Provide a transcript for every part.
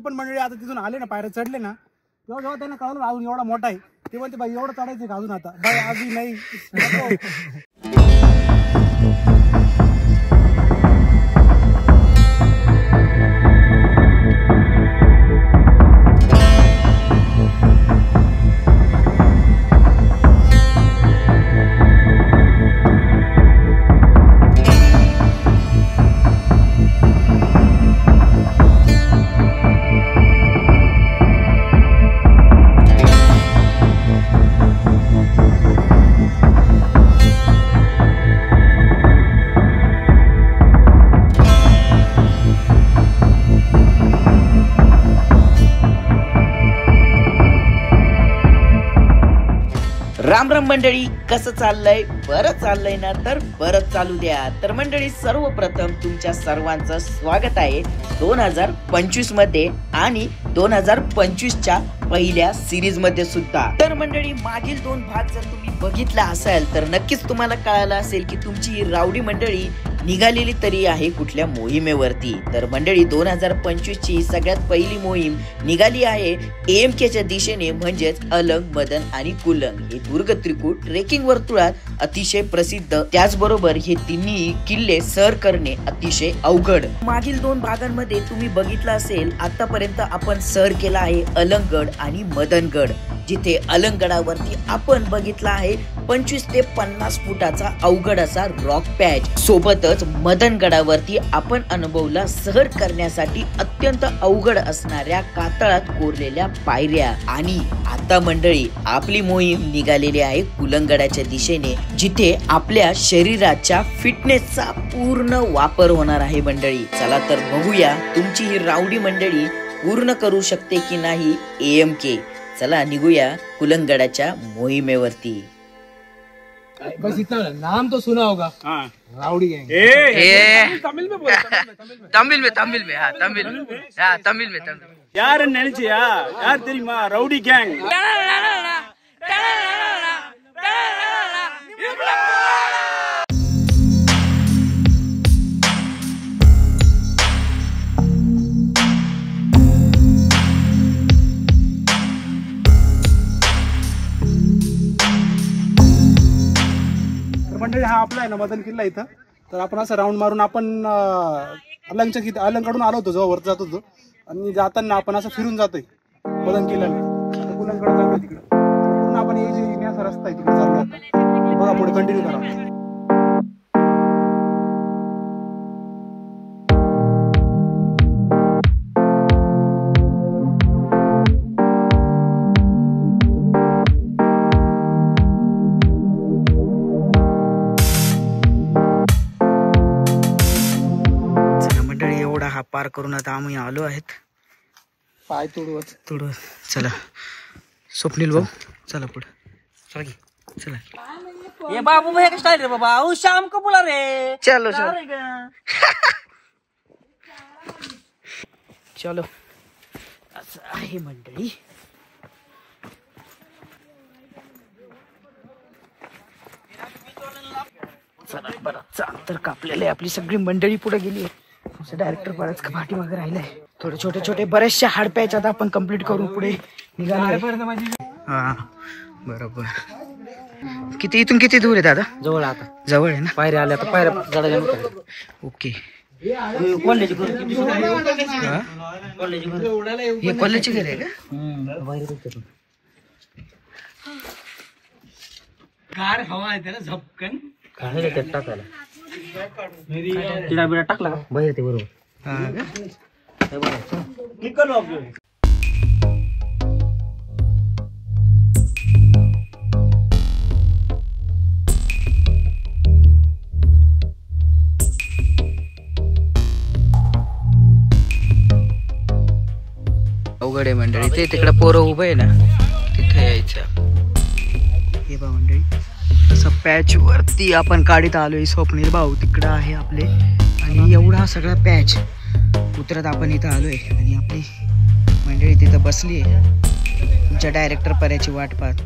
पण मंडळी आता तिथून आले ना, पायऱ्या चढले ना, तेव्हा जेव्हा त्यांना कळलं अजून एवढा मोठा आहे, ते म्हणते बाई एवढं चढायचं का अजून, आता बाई अजून नाही. राम राम मंडळी, कसं चाललंय? बरं चाललंय ना? तर बरं चालू द्या. तर मंडळी, सर्वप्रथम तुमच्या सर्वांचं स्वागत आहे 2025 मध्ये आणि 2025च्या पहिल्या सिरीज मध्ये सुद्धा. तर मंडळी, मागील 2 भाग जर तुम्ही बघितला असेल तर नक्कीच तुम्हाला कळालं असेल की तुमची रावडी मंडळी निघालेली तरी आहे कुठल्या मोहिमेवरती. तर मंडळी, 2025 ची सगळ्यात पहिली मोहीम निघाली आहे AMK च्या दिशेने, म्हणजेच अलंग, मदन आणि कुलंग. हे दुर्ग त्रिकूट ट्रेकिंग वर्तुळात अतिशय प्रसिद्ध, त्याचबरोबर हे तिन्ही किल्ले सर करणे अतिशय अवघड. मागील 2 भागांमध्ये तुम्ही बघितलं असेल, आतापर्यंत आपण सर केला आहे अलंगगड आणि मदनगड, जिथे अलंगगडावरती आपण बघितला आहे 25 ते 50 फुटाचा अवघड असा रॉक पॅच. सोबतच मदनगडावरती आपण अनुभवला सहर करण्यासाठी अत्यंत अवघड असणाऱ्या कातळात कोरलेल्या पायऱ्या. आणि आता मंडळी, आपली मोहीम निघालेली आहे कुलंगगडाच्या दिशेने, जिथे आपल्या शरीराच्या फिटनेसचा पूर्ण वापर होणार आहे मंडळी. चला तर बघूया तुमची ही रावडी मंडळी पूर्ण करू शकते की नाही AMK. चला निघूया कुलंगगडाच्या मोहिमेवरती. बस इतना नाम तो सुना होगा, रावड़ी गैंग. तमिल में बोला, तमिल में हाँ तमिल में यार निனைச்சியா यार தெரியுமா ரவுடி கேங். मंडळी, हा आपला आहे ना मदन किल्ला इथं. तर आपण असं राऊंड मारून आपण अलंगकडून आलो होतो, जेव्हा वरती जात होतो, आणि जाताना आपण असं फिरून जातोय मदन किल्ल्याला. कुलंगकडे जातोय तिकडे, पूर्ण आपण हे जे येण्याचा रस्ता आहे तिकडे चाललो आता. बघा पुढे कंटिन्यू करा. हा पार करून आता आम्ही आलो आहेत. पाय तुडवत. चला स्वप्नील भाऊ, चला पुढे. चला की, चला. ये बाबू भैया का स्टाइल रे बाबा, ओ शाम को बुला रे. चलो चलो. असं आहे मंडळी. चला बरं, चाल तर कापलेले आपली सगळी मंडळी पुढे गेली आहे. डायरेक्टर बरंच पाठीमागे राहिलाय. थोडे छोटे बरेचसे हाडपॅच आता आपण कंप्लीट करून पुढे निघालो. हा बरोबर. किती इथून किती दूर आहे दादा? जवळ आता, जवळ आहे ना. पायऱ्या आल्या आता, पायऱ्या चढायला. ओके. कॉलेज घर, हे कॉलेजचे घर आहे का? कार हवा आहे त्याला झपकन टाकायला. तिला बिडा टाकला का बाहेर ते बरोबर. अवघड आहे मंडळी. ते तिकडे पोरं उभं आहे ना, तिथे यायचं. हे बा मंडळी, असं पॅच वरती आपण काढीत आलोय. स्वप्नील भाऊ तिकडं आहे आपले, आणि एवढा सगळा पॅच उतरत आपण इथं आलोय. आणि आपली मंडळी तिथं बसली आहे, तुमच्या डायरेक्टर पर्याची वाट पाहत.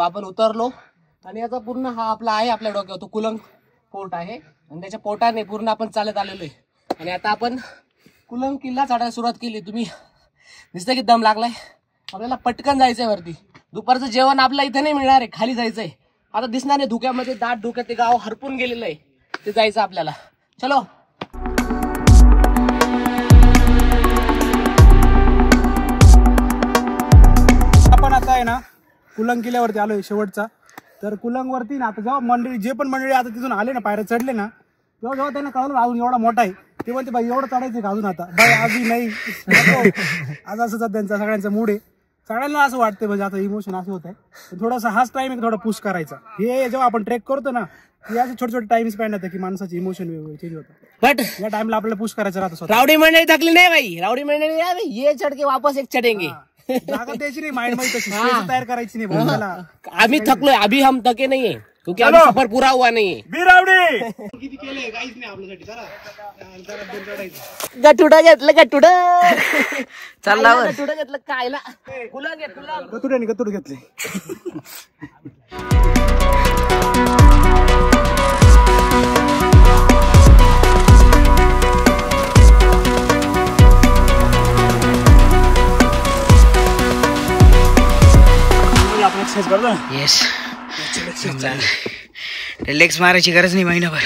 आपण उतरलो आणि आता पूर्ण हा आपला आहे आपल्या डोक्यावर तो कुलंग फोर्ट आहे आणि त्याच्या पोटाने पूर्ण आपण चालत आलेलो आहे आणि आता आपण कुलंग किल्ला चढायला सुरुवात केली. तुम्ही दिसतं की दम लागलाय. आपल्याला पटकन जायचंय वरती. दुपारचं जेवण आपल्याला इथे नाही मिळणार आहे, खाली जायचंय. आता दिसणार नाही धुक्यामध्ये, दाट धुक्यात ते गाव हरपून गेलेलं आहे, ते जायचं आपल्याला. चलो. आपण आता आहे ना कुलंग किल्ल्यावरती आलोय शेवटचा. तर कुलंग वरती ना आता जेव्हा जे पण मंडळी आता तिथून आले ना, पायऱ्या चढले ना, जेव्हा त्यांना कळलं अजून एवढा मोठा आहे, ते म्हणते बाई एवढं चढायचं का अजून, आता बाई अजून नाही. आज असं त्यांचा सगळ्यांचा मूड आहे. सगळ्यांना असं वाटतं म्हणजे आता इमोशन असं होत आहे. थोडासा हाच टाइम आहे थोडा पुश करायचा. हे जेव्हा आपण ट्रेक करतो ना, हे असे छोटे छोटे टाइम स्पेंड होतं की माणसाचे इमोशन चेंज होतं. बट या टाइमला आपल्याला पुश करायचं राहतं. रावडी मंडळी थकली नाही भाई, रावडी मंडळी ये चढ के वापस एक चढेंगे. जागा द्यायची नाही, माइंड मध्ये तयार करायची नाही. भाऊ अभी थकलोय, अभी हम थके नहीं है क्योंकि अभी सफर पूरा हुआ नहीं है. बिरावडी किती केलंय काहीच नाही आपल्यासाठी. गटुडा घेतलं गटुडा चालला वर. गटुडा घेतलं कायला. कुलंग आहे कुलंग. गतुड्याने गतुड घेतले. आपण एक्सरसाइज करतो ना. येस, रिलॅक्स मारायची गरज नाही महिनाभर.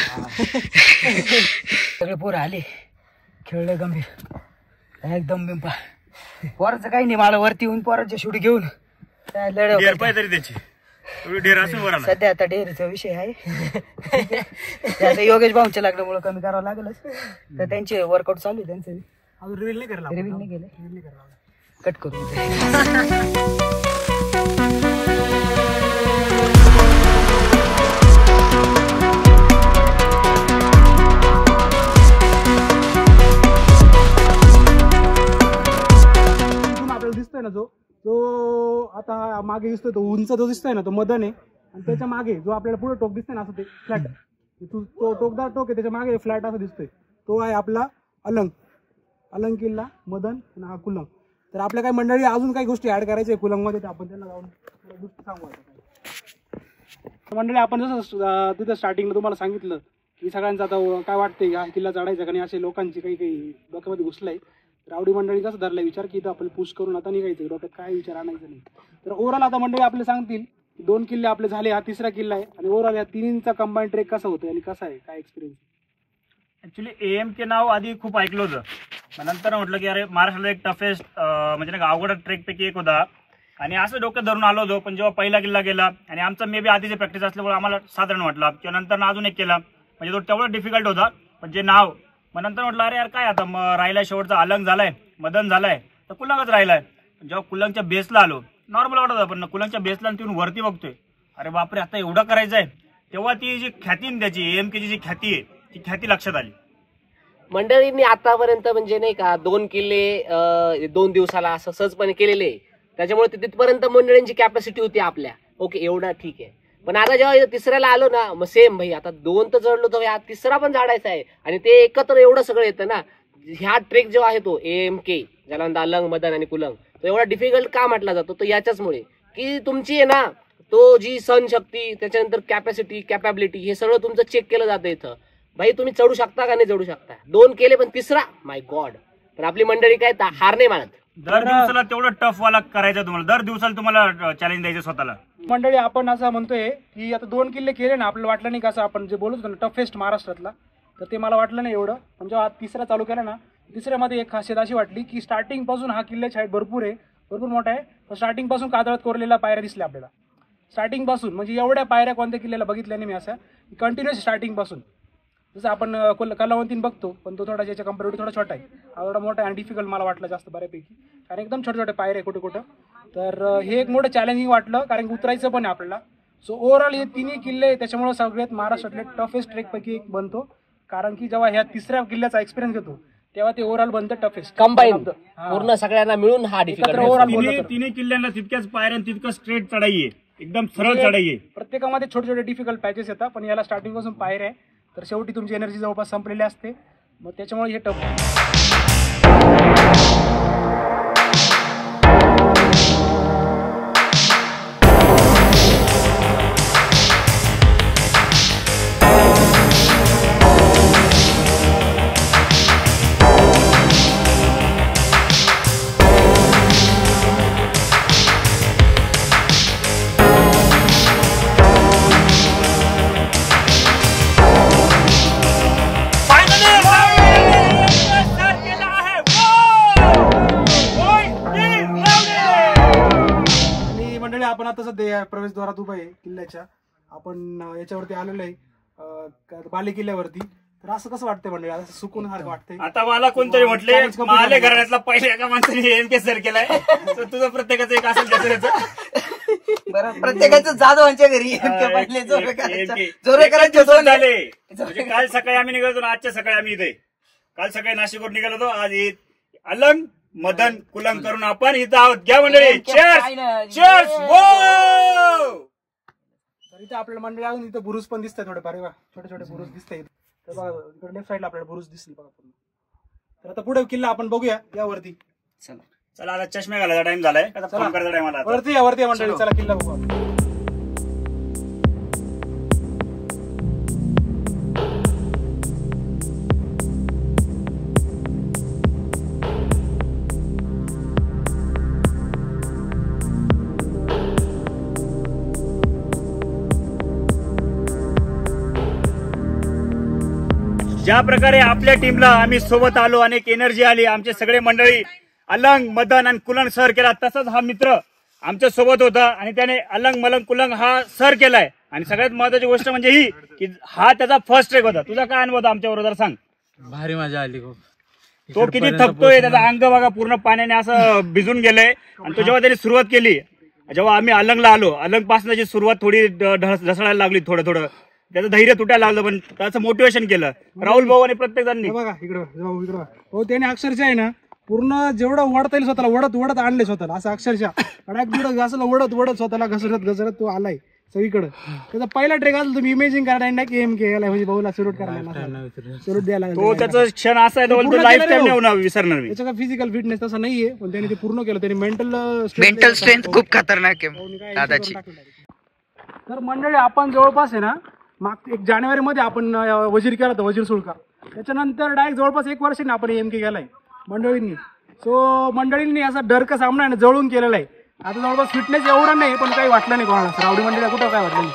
सगळे पोरं आले, खेळले गंभीर एकदम बिंपा. पोराचं काही नाही, मला वरती येऊन पोराच्या शूट घेऊन डेर पाय तरी त्याची डेर असून वर सध्या आता डेअरीचा विषय आहे. आता योगेश भाऊच्या लागल्यामुळे कमी करावं लागलच. तर त्यांचे वर्कआउट चालू आहे. त्यांचं अजून रिव्हील नाही करायला. रिव्हील नाही केलं, कट करू. दिसतोय ना जो आता मागे दिसतोय, तो उंच जो दिसतोय ना, तो मदन आहे. आणि त्याच्या मागे जो आपल्याला पुढे टोक दिसतोय ना, असं ते फ्लॅट, तो टोकदार टोक आहे, त्याच्या मागे फ्लॅट असं दिसतोय, तो आहे आपला अलंग किल्ला, मदन आणि हा कुलंग. तर आपल्या काही मंडळी अजून काही गोष्टी ऍड करायच्या कुलंग मध्ये, तर आपण त्यांना जाऊन गोष्टी सांगू. मंडळी आपण जसं तिथं स्टार्टिंगला तुम्हाला सांगितलं की सगळ्यांचं आता काय वाटतंय हा किल्ला चढायचा, कारण असे लोकांची काही डोक्यामध्ये घुसलंय. रावडी मंडळी कसं धरला विचार की इथं आपण पुश करून आता निघायचं, डोक्यात काय विचार आणायचं नाही. तर ओव्हरऑल आता मंडळी आपले सांगतील 2 किल्ले आपले झाले, हा 3रा किल्ला आहे. आणि ओव्हरऑल या तिन्हींचा कंबाईन ट्रेक कसा होतो आणि कसा आहे, काय एक्सपिरियन्स? ऍक्च्युली AM के नाव आधी खूप ऐकलं होतं, पण नंतर म्हटलं की अरे महाराष्ट्राला एक टफेस्ट म्हणजे नाही अवघड ट्रेक पैकी एक होता. आणि असं डोक्यात धरून आलो होतो. पण जेव्हा पहिला किल्ला गेला आणि आमचा मे बी आधीची प्रॅक्टिस असल्यामुळे आम्हाला साधारण वाटला, किंवा नंतर अजून एक केला म्हणजे तो तेवढा डिफिकल्ट होता. पण जे नाव मग नंतर म्हटलं अरे यार काय आता मग राहिलाय शेवटचा अलंग झालाय, मदन झालाय, तर कुलंगच राहिलाय. जेव्हा कुलंगच्या बेसला आलो नॉर्मल वाटत होता, पण कुलंगच्या बेसला तिथून वरती बघतोय अरे बापरे आता एवढं करायचं आहे, तेव्हा ती जी ख्याती त्याची AMKची जी ख्याती आहे ती ख्याती लक्षात आली. मंडळींनी आतापर्यंत म्हणजे नाही का 2 किल्ले 2 दिवसाला असं सहजपणे केलेले आहे. त्याच्यामुळे तिथपर्यंत मंडळींची कॅपॅसिटी होती आपल्या. ओके, एवढा ठीक आहे. पण आता जेव्हा 3ऱ्याला आलो ना, मग सेम भाई आता 2 तर जडलो तर 3रा पण झाडायचा आहे. आणि ते एकत्र एवढं सगळं येतं ना. ह्या ट्रेक जो आहे तो AMK ज्याला अलंग, मदन आणि कुलंग, तो एवढा डिफिकल्ट का म्हटला जातो, तो याच्याचमुळे की तुमची आहे ना तो जी सहनशक्ती, त्याच्यानंतर कॅपॅसिटी, कॅपॅबिलिटी, हे सगळं तुमचं चेक केलं जातं इथं. भाई तुम्ही चढू शकता का नाही चढू शकता. 2 केले पण 3रा माय गॉड. पण आपली मंडळी काय हार नाही मानत. दर दिवसाला तेवढं टफ वाला करायचं तुम्हाला, दर दिवसाला तुम्हाला चॅलेंज द्यायचं स्वतःला. मंडळी आपण असं म्हणतोय की आता 2 किल्ले केले ना, आपल्याला वाटलं नाही का असं आपण जे बोलत होतो ना टफेस्ट महाराष्ट्रातला, तर ते मला वाटलं नाही एवढं. पण जेव्हा 3रा चालू केला ना, 3ऱ्यामध्ये एक खासियत अशी वाटली की स्टार्टिंग पासून हा किल्ल्याची हाईट भरपूर आहे, भरपूर मोठा आहे. पण स्टार्टिंग पासून कादळत कोरलेल्या पायऱ्या दिसल्या आपल्याला. स्टार्टिंग पासून म्हणजे एवढ्या पायऱ्या कोणत्या किल्ल्याला बघितल्या नाही मी असं कंटिन्युअस स्टार्टिंग पासून. जसं आपण कलावंतीन बघतो, पण तो थोडा ज्याच्या कम्पेअर थोडा छोटा आहे, हा थोडा मोठा आणि डिफिकल्ट मला वाटलं जास्त बऱ्यापैकी, कारण एकदम छोटे छोटे पायरे कुठं कुठं. तर हे एक मोठं चॅलेंजिंग वाटलं, कारण उतरायचं पण आहे आपल्याला. सो ओव्हरऑल हे 3 किल्ले त्याच्यामुळे सगळ्यात महाराष्ट्रातले टफेस्ट ट्रेकपैकी एक बनतो. कारण की जेव्हा ह्या 3ऱ्या किल्ल्याचा एक्सपिरियन्स घेतो तेव्हा ते ओव्हरऑल बनतं टफेस्ट कंबाईन पूर्ण सगळ्यांना मिळून हा डिफिकल्ट. तिन्ही किल्ल्यांना तितक्याच पायऱ्या, तितकं स्ट्रेट चढाई आहे, एकदम सरळ चढाई आहे. प्रत्येकामध्ये छोटे छोटे डिफिकल्ट पॅचेस येतात, पण याला स्टार्टिंग पासून पायऱ्या आहे. तर शेवटी तुमची एनर्जी जवळपास संपलेली असते, मग त्याच्यामुळे हे टफ. आपण आता सध्या प्रवेशद्वारात उभा आहे किल्ल्याच्या. आपण याच्यावरती आलेलो आहे बाले किल्ल्यावरती. तर असं कसं वाटतंय मंडळी? असं सुकून सारखं वाटतंय. आता मला कोणतरी म्हटले माले घराण्यातला पहिल्या एका माणसाने एमके सर केलाय, तर तुझं प्रत्येकाचं एक असेल त्याचं. बरं, प्रत्येकाचं जाधवांच्या घरी पहिले जोरेकरांचे दोन झाले. म्हणजे काल सकाळी आम्ही निघालो होतो, आजच्या सकाळी आम्ही इथे. काल सकाळी नाशिकवर निघालो होतो, आज अलंग मदन कुलंग करून आपण इथं आहोत. घ्या मंडळी, चीअर्स चीअर्स. तर इथे आपल्याला मंडळी अजून इथं बुरुज पण दिसतात थोडेफार. छोटे छोटे बुरुज दिसतात. तर बघा इकडे लेफ्ट साईडला आपल्याला बुरुज दिसतील बघा पूर्ण. तर आता पुढे किल्ला आपण बघूया यावरती. चला आता चष्मे घालायचा टाइम झालाय, आता फोन करायचा टाइम आला. वरती या मंडळी, चला किल्ला बघू. ज्या प्रकारे आपल्या टीमला आम्ही सोबत आलो, अनेक एनर्जी आली, आमचे सगळे मंडळी अलंग मदन आणि कुलंग सर केला, तसंच हा मित्र आमच्या सोबत होता आणि त्याने अलंग मलंग कुलंग हा सर केलाय. आणि सगळ्यात महत्वाची गोष्ट म्हणजे ही की हा त्याचा फर्स्ट ट्रेक होता. तुझा काय अनुभव होता आमच्या बरोबर सांग? भारी मजा आली खूप. तो किती थकतोय, त्याचा अंग बघा पूर्ण पाण्याने असं भिजून गेलंय. आणि तो जेव्हा त्याने सुरुवात केली, जेव्हा आम्ही अलंगला आलो, अलंग पासून त्याची सुरुवात थोडी ढसळायला लागली, थोडं थोडं त्याचं धैर्य तुटायला लागलं, पण त्याचं मोटिवेशन केलं राहुल भाऊ आणि प्रत्येक जणांनी. बघा इकडं हो, त्याने अक्षरशः आहे ना पूर्ण जेवढं ओढता येईल स्वतःला वडत आणले स्वतःला, असं अक्षरशः असं वडत स्वतःला घसरत तो आलाय सगळीकडे. त्याचा पहिला ट्रेक असेल, तुम्ही इमेजिंग करा एम के म्हणजे भाऊला सुरुवात करायला सुरुवात द्यायला. तो त्याचा क्षण असा आहे, तो लाईफ टाइम नाही विसरणार मी. त्याचा फिजिकल फिटनेस तसा नाहीये, पण त्याने ते पूर्ण केलं. त्याने मेंटल स्ट्रेंथ खूप खतरनाक आहे दादाची. तर मंडळी आपण जवळपास आहे ना 1 जानेवारीमध्ये आपण वजीर केला होता, वजीर सुळका. त्याच्यानंतर डायरेक्ट जवळपास 1 वर्षाने आपण एम के केलाय मंडळींनी. सो मंडळींनी असा डर का सामना आहे जवळून केलेला आहे. आता जवळपास फिटनेस एवढा नाही, पण काही वाटलं नाही कोणाला. रावडी मंडळीला कुठं काय वाटलं नाही.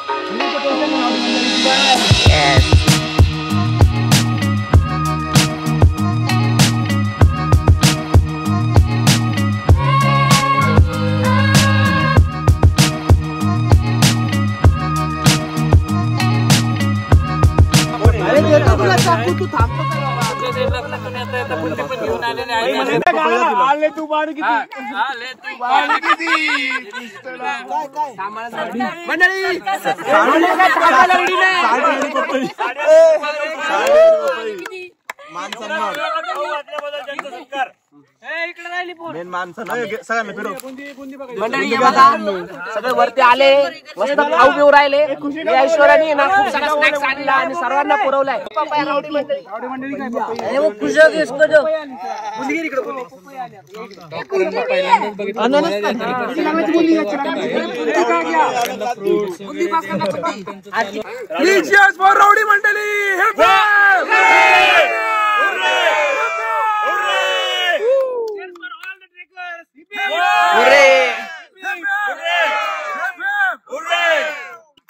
सगळे वरती आले, मस्त खाऊ पिऊ राहिले. ऐश्वर्याने ना खूप सारा स्नॅक्स आणला आणि सर्वांना पुरवलाय.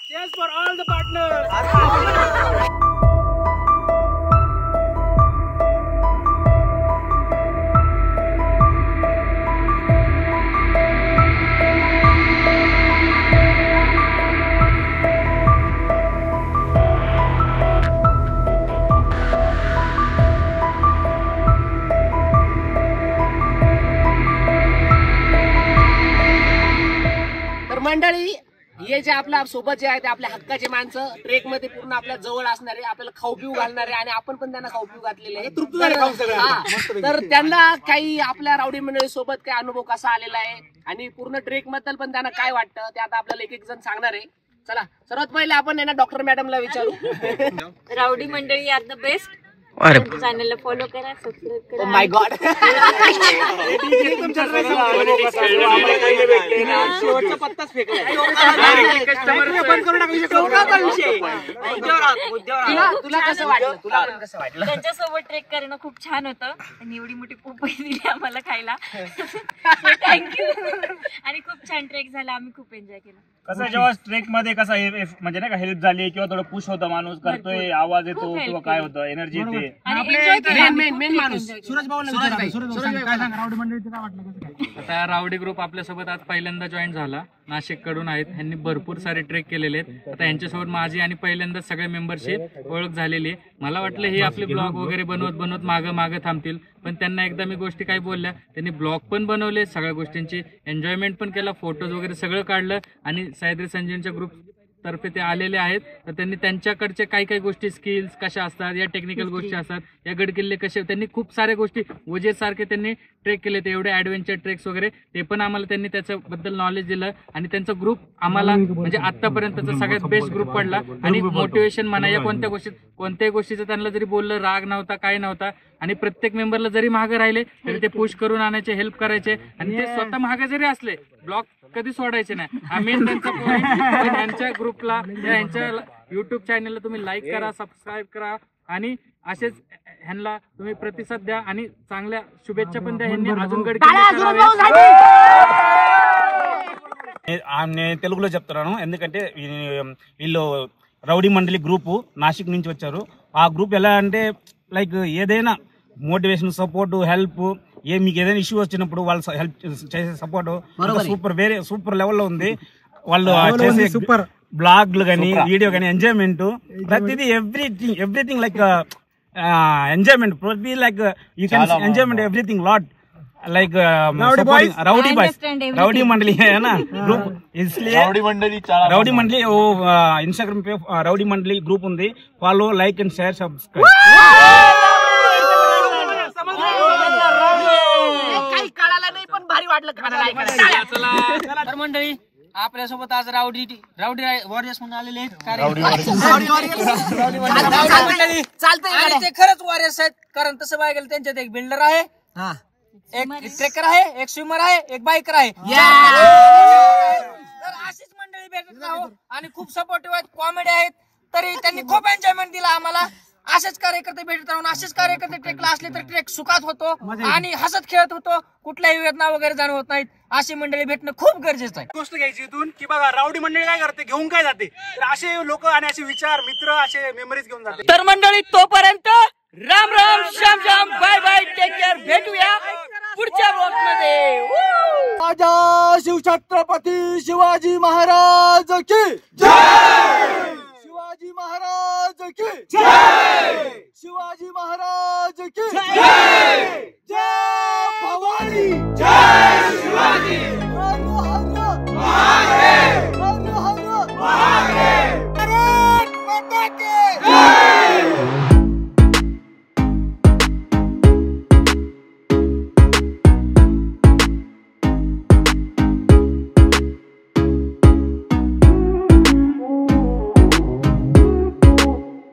Cheers for all the partners. मंडळी, हे जे आपल्या सोबत जे आहे ते आपल्या हक्काचे माणसं, ट्रेक मध्ये पूर्ण आपल्या जवळ असणारे, आपल्याला खाऊ पिऊ घालणारे, आणि आपण पण त्यांना खाऊ पिऊ घातलेले आहे. तर त्यांना काही आपल्या रावडी मंडळी सोबत काय अनुभव कसा आलेला आहे आणि पूर्ण ट्रेक बद्दल पण त्यांना काय वाटतं ते आता आपल्याला एक जण सांगणार आहे. चला, सर्वात पहिले आपण ना डॉक्टर मॅडमला विचारू. रावडी मंडळी आर द बेस्ट. चॅनलला फॉलो करा, सबस्क्राईब करा. माय गॉड, शेवटचा पत्ताच फेकला. तुला कसं वाटलं? तुला पण कसं वाटलं? त्यांच्यासोबत ट्रेक करणं खूप छान होतं आणि एवढी मोठी पोपई दिली आम्हाला खायला. थँक्यू. आणि खूप छान ट्रेक झाला, आम्ही खूप एन्जॉय केला. कसं जेव्हा ट्रेक मध्ये कसं म्हणजे नाही का हेल्प झाली किंवा थोडं पुश होतं, माणूस करतोय, आवाज येतो किंवा काय होतं, एनर्जी येते. मेन माणूस सूरज भाऊ काय सांगा रावडी मंडळीचं काय वाटलं? आता रावडी ग्रुप आपल्यासोबत आज पहिल्यांदा जॉईन झाला नाशिककडून आहेत. ह्यांनी भरपूर सारे ट्रेक केलेले आहेत. आता यांच्यासोबत माझी आणि पहिल्यांदा सगळ्या मेंबरची ओळख झालेली आहे. मला वाटलं हे आपले ब्लॉग वगैरे बनवत मागं थांबतील, पण त्यांना एकदा मी गोष्टी काही बोलल्या, त्यांनी ब्लॉग पण बनवले, सगळ्या गोष्टींची एन्जॉयमेंट पण केला, फोटोज वगैरे सगळं काढलं आणि सह्याद्री संजीवनीच्या ग्रुप तर्फे ते आलेले आहेत. तर त्यांनी त्यांच्याकडचे काही गोष्टी स्किल्स कशा असतात, या टेक्निकल गोष्टी असतात, या गडकिल्ले कसे, त्यांनी खूप साऱ्या गोष्टी सारखे त्यांनी ट्रेक केले, ते एवढे ॲडव्हेंचर ट्रेक्स वगैरे ते पण आम्हाला त्यांनी त्याच्याबद्दल नॉलेज दिलं. आणि त्यांचा ग्रुप आम्हाला म्हणजे आतापर्यंतचा सगळ्यात बेस्ट ग्रुप पडला. आणि मोटिवेशन म्हणा या कोणत्याही गोष्टीचं त्यांना जरी बोललं राग नव्हता, काय नव्हता. आणि प्रत्येक मेंबरला जरी मागे राहिले तरी ते पुश करून आणायचे, हेल्प करायचे. आणि ते स्वतः मागे जरी असले ब्लॉग कधी सोडायचे नाही. आम्ही त्यांचा point यांच्या ग्रुपला, यांच्या युट्यूब चॅनलला तुम्ही लाईक करा, सबस्क्राईब करा आणि असेच ह्यांना तुम्ही प्रतिसाद द्या आणि चांगल्या शुभेच्छा पण द्या. ह्यांनी अजून నేను తెలుగులో చెప్తున్నాను ఎందుకంటే వీళ్ళు రౌడీ మండలి గ్రూపు నాసిక్ నుంచి వచ్చారు. ఆ గ్రూప్ ఎలా అంటే లైక్ ఏదైనా మోటివేషన్, సపోర్ట్, హెల్ప్, మీకు ఏదైనా ఇష్యూ వచ్చినప్పుడు వాళ్ళు హెల్ప్ చేసే సపోర్ట్ సూపర్ లెవెల్లో ఉంది. వాళ్ళు చేసే బ్లాగ్లు కానీ వీడియో కానీ ఎంజాయ్మెంట్ ప్రతిదీ ఎవ్రీథింగ్ లైక్ ఎంజాయ్మెంట్ ప్రతి like you can enjoyment everything lot like rowdy मंडली है ना ग्रुप, इसलिए राउडी मंडली वो इंस्टाग्राम पे राउडी मंडली ग्रुप ఉంది. Follow, like end share, subscribe. काही कळालं नाही पण भारी वाटलं खायला. तर मंडळी आपल्यासोबत आज राउडी वॉरियर्स म्हणून आलेले आहेत. चालतंय आणि ते खरंच वॉरियर्स आहेत, कारण तसं बघायला गेलं त्यांच्यात एक बिल्डर आहे, एक ट्रेकर आहे, एक स्विमर आहे, एक बायकर आहे. तर अशीच मंडळी भेटत राहू आणि खूप सपोर्टिव्ह आहेत, कॉमेडी आहेत. तरी त्यांनी खूप एन्जॉयमेंट दिला आम्हाला. असेच कार्यकर्ते भेटत राहून असेच कार्यकर्ते ट्रेकला असले तर ट्रेक सुखात होतो आणि हसत खेळत होतो, कुठल्याही वेदना वगैरे जाणवत नाहीत. अशी मंडळी भेटणं खूप गरजेचं आहे. गोष्ट घ्यायची इथून की बघा रावडी मंडळी काय करते, घेऊन काय जाते, तर असे लोक आणि असे विचार, मित्र, असे मेमरीज घेऊन जाते. तर मंडळी तोपर्यंत Ram Ram, Shyam Shyam, bye bye, take care. भेटूया पुढच्या ब्लॉग मध्ये. राजा शिवछत्रपती शिवाजी महाराज की जय. शिवाजी महाराज की जय. शिवाजी महाराज की जय.